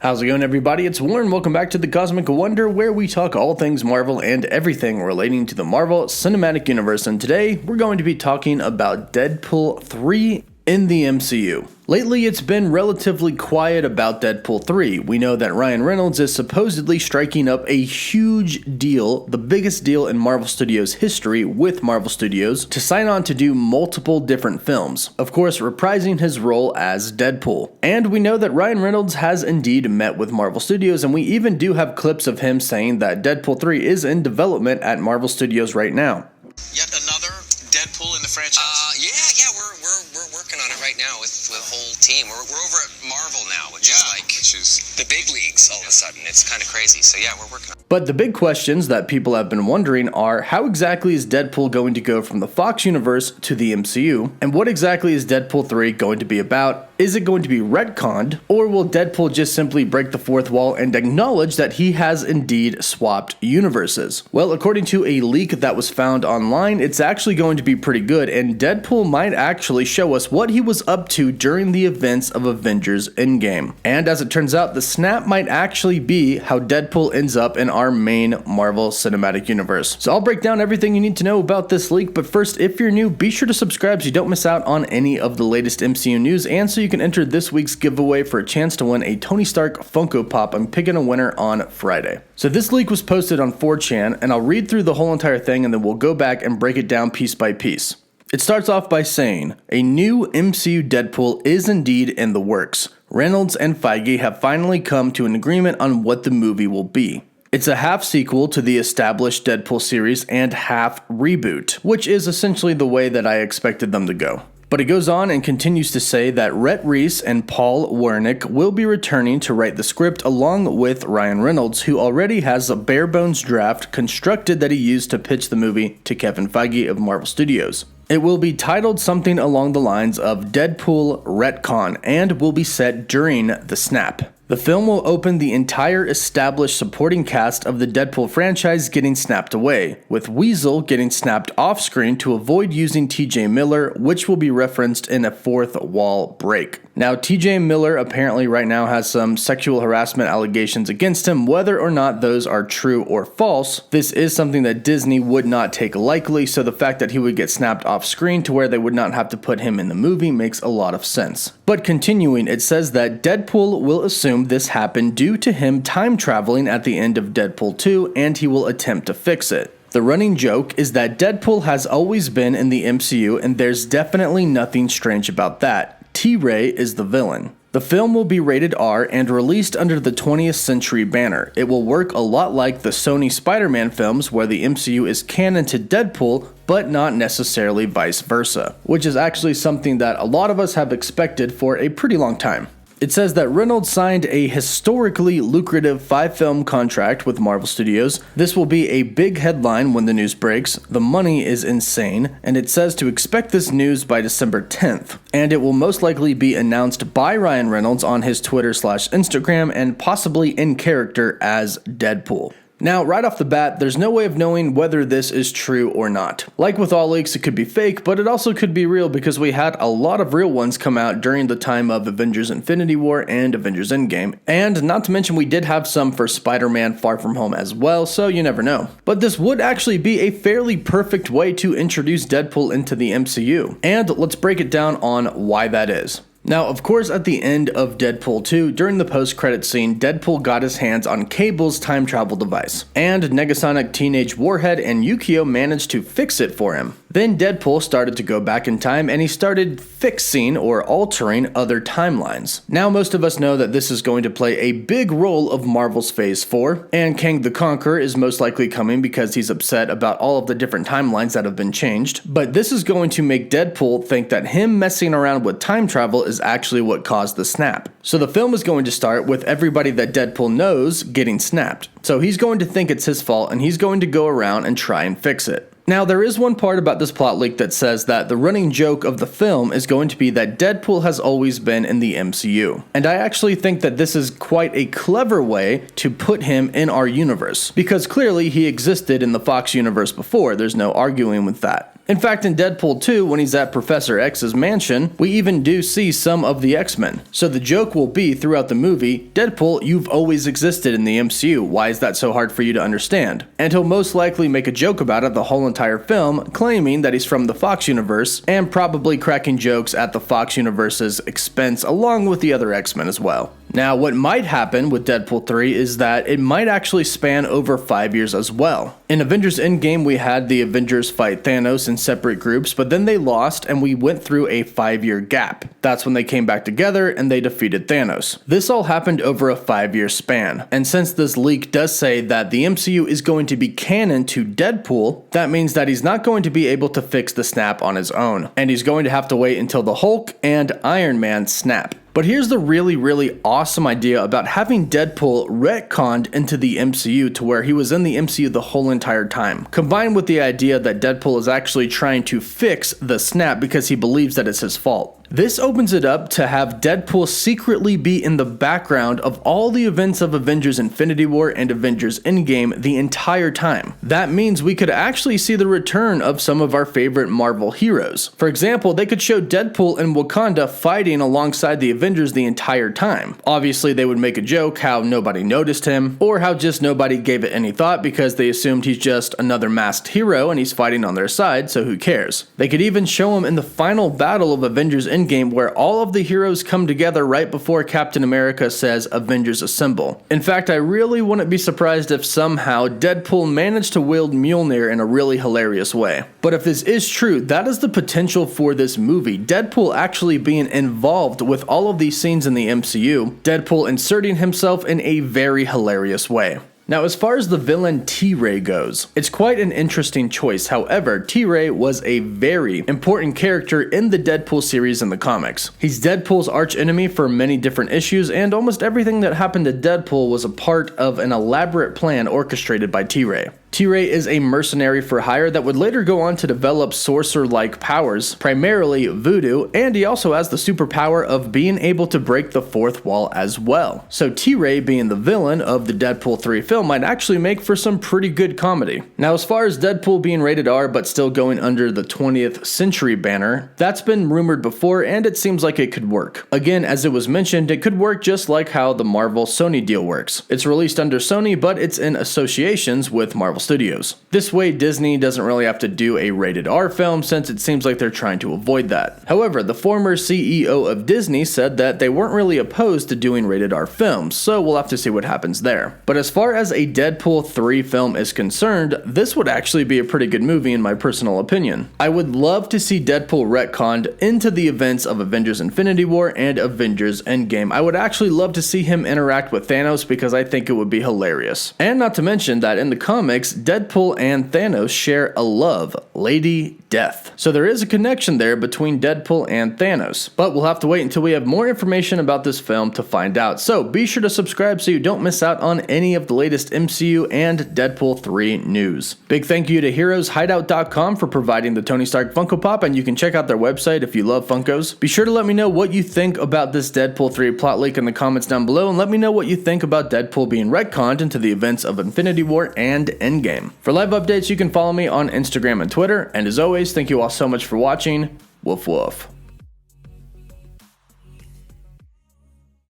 How's it going, everybody? It's Warren. Welcome back to the Cosmic Wonder, where we talk all things Marvel and everything relating to the Marvel Cinematic Universe. And today, we're going to be talking about Deadpool 3 in the MCU. Lately, it's been relatively quiet about Deadpool 3. We know that Ryan Reynolds is supposedly striking up a huge deal, the biggest deal in Marvel Studios history with Marvel Studios, to sign on to do multiple different films, of course reprising his role as Deadpool. And we know that Ryan Reynolds has indeed met with Marvel Studios, and we even do have clips of him saying that Deadpool 3 is in development at Marvel Studios right now. Yet another Deadpool in the franchise? We're working on it right now with the whole team. We're over at Marvel now, which is the big leagues all of a sudden. It's kind of crazy. So yeah, we're working on it. But the big questions that people have been wondering are, how exactly is Deadpool going to go from the Fox universe to the MCU? And what exactly is Deadpool 3 going to be about? Is it going to be retconned, or will Deadpool just simply break the fourth wall and acknowledge that he has indeed swapped universes? Well, according to a leak that was found online, it's actually going to be pretty good, and Deadpool might actually show us what he was up to during the events of Avengers Endgame. And as it turns out, the snap might actually be how Deadpool ends up in our main Marvel Cinematic Universe. So I'll break down everything you need to know about this leak, but first, if you're new, be sure to subscribe so you don't miss out on any of the latest MCU news, and so you can enter this week's giveaway for a chance to win a Tony Stark Funko Pop. I'm picking a winner on Friday. So this leak was posted on 4chan, and I'll read through the whole entire thing and then we'll go back and break it down piece by piece. It starts off by saying, a new MCU Deadpool is indeed in the works. Reynolds and Feige have finally come to an agreement on what the movie will be. It's a half sequel to the established Deadpool series and half reboot, which is essentially the way that I expected them to go. But it goes on and continues to say that Rhett Reese and Paul Wernick will be returning to write the script along with Ryan Reynolds, who already has a bare-bones draft constructed that he used to pitch the movie to Kevin Feige of Marvel Studios. It will be titled something along the lines of Deadpool Retcon and will be set during the snap. The film will open the entire established supporting cast of the Deadpool franchise getting snapped away, with Weasel getting snapped off screen to avoid using TJ Miller, which will be referenced in a fourth wall break. Now, TJ Miller apparently right now has some sexual harassment allegations against him. Whether or not those are true or false, this is something that Disney would not take lightly, so the fact that he would get snapped off screen to where they would not have to put him in the movie makes a lot of sense. But continuing, it says that Deadpool will assume this happened due to him time traveling at the end of Deadpool 2, and he will attempt to fix it. The running joke is that Deadpool has always been in the MCU, and there's definitely nothing strange about that. T-Ray is the villain. The film will be rated R and released under the 20th Century banner. It will work a lot like the Sony Spider-Man films, where the MCU is canon to Deadpool, but not necessarily vice versa, which is actually something that a lot of us have expected for a pretty long time. It says that Reynolds signed a historically lucrative 5-film contract with Marvel Studios. This will be a big headline when the news breaks. The money is insane, and it says to expect this news by December 10th. And it will most likely be announced by Ryan Reynolds on his Twitter/Instagram and possibly in character as Deadpool. Now, right off the bat, there's no way of knowing whether this is true or not. Like with all leaks, it could be fake, but it also could be real because we had a lot of real ones come out during the time of Avengers Infinity War and Avengers Endgame. And not to mention, we did have some for Spider-Man Far From Home as well, so you never know. But this would actually be a fairly perfect way to introduce Deadpool into the MCU. And let's break it down on why that is. Now, of course, at the end of Deadpool 2, during the post-credit scene, Deadpool got his hands on Cable's time travel device, and Negasonic Teenage Warhead and Yukio managed to fix it for him. Then Deadpool started to go back in time, and he started fixing or altering other timelines. Now, most of us know that this is going to play a big role of Marvel's Phase 4, and Kang the Conqueror is most likely coming because he's upset about all of the different timelines that have been changed. But this is going to make Deadpool think that him messing around with time travel is actually what caused the snap. So the film is going to start with everybody that Deadpool knows getting snapped. So he's going to think it's his fault, and he's going to go around and try and fix it. Now, there is one part about this plot leak that says that the running joke of the film is going to be that Deadpool has always been in the MCU. And I actually think that this is quite a clever way to put him in our universe, because clearly he existed in the Fox universe before, there's no arguing with that. In fact, in Deadpool 2, when he's at Professor X's mansion, we even do see some of the X-Men. So the joke will be throughout the movie, Deadpool, you've always existed in the MCU, why is that so hard for you to understand? And he'll most likely make a joke about it the whole entire film, claiming that he's from the Fox universe, and probably cracking jokes at the Fox universe's expense along with the other X-Men as well. Now, what might happen with Deadpool 3 is that it might actually span over 5 years as well. In Avengers Endgame, we had the Avengers fight Thanos in separate groups, but then they lost and we went through a 5-year gap. That's when they came back together and they defeated Thanos. This all happened over a 5-year span. And since this leak does say that the MCU is going to be canon to Deadpool, that means that he's not going to be able to fix the snap on his own. And he's going to have to wait until the Hulk and Iron Man snap. But here's the really awesome idea about having Deadpool retconned into the MCU to where he was in the MCU the whole entire time, combined with the idea that Deadpool is actually trying to fix the snap because he believes that it's his fault. This opens it up to have Deadpool secretly be in the background of all the events of Avengers Infinity War and Avengers Endgame the entire time. That means we could actually see the return of some of our favorite Marvel heroes. For example, they could show Deadpool and Wakanda fighting alongside the Avengers the entire time. Obviously, they would make a joke how nobody noticed him, or how just nobody gave it any thought because they assumed he's just another masked hero and he's fighting on their side, so who cares? They could even show him in the final battle of Avengers Endgame where all of the heroes come together right before Captain America says Avengers Assemble. In fact, I really wouldn't be surprised if somehow Deadpool managed to wield Mjolnir in a really hilarious way. But if this is true, that is the potential for this movie. Deadpool actually being involved with all of these scenes in the MCU, Deadpool inserting himself in a very hilarious way. Now, as far as the villain T-Ray goes, it's quite an interesting choice. However, T-Ray was a very important character in the Deadpool series in the comics. He's Deadpool's archenemy for many different issues, and almost everything that happened to Deadpool was a part of an elaborate plan orchestrated by T-Ray. T-Ray is a mercenary for hire that would later go on to develop sorcerer-like powers, primarily voodoo, and he also has the superpower of being able to break the fourth wall as well. So T-Ray being the villain of the Deadpool 3 film might actually make for some pretty good comedy. Now, as far as Deadpool being rated R but still going under the 20th century banner, that's been rumored before and it seems like it could work. Again, as it was mentioned, it could work just like how the Marvel-Sony deal works. It's released under Sony, but it's in associations with Marvel Studios. This way, Disney doesn't really have to do a rated R film since it seems like they're trying to avoid that. However, the former CEO of Disney said that they weren't really opposed to doing rated R films, so we'll have to see what happens there. But as far as a Deadpool 3 film is concerned, this would actually be a pretty good movie in my personal opinion. I would love to see Deadpool retconned into the events of Avengers Infinity War and Avengers Endgame. I would actually love to see him interact with Thanos because I think it would be hilarious. And not to mention that in the comics, Deadpool and Thanos share a love, Lady Death. So there is a connection there between Deadpool and Thanos. But we'll have to wait until we have more information about this film to find out. So be sure to subscribe so you don't miss out on any of the latest MCU and Deadpool 3 news. Big thank you to HeroesHideout.com for providing the Tony Stark Funko Pop, and you can check out their website if you love Funkos. Be sure to let me know what you think about this Deadpool 3 plot leak in the comments down below, and let me know what you think about Deadpool being retconned into the events of Infinity War and Endgame. For live updates, you can follow me on Instagram and Twitter, and as always, thank you all so much for watching. Woof woof.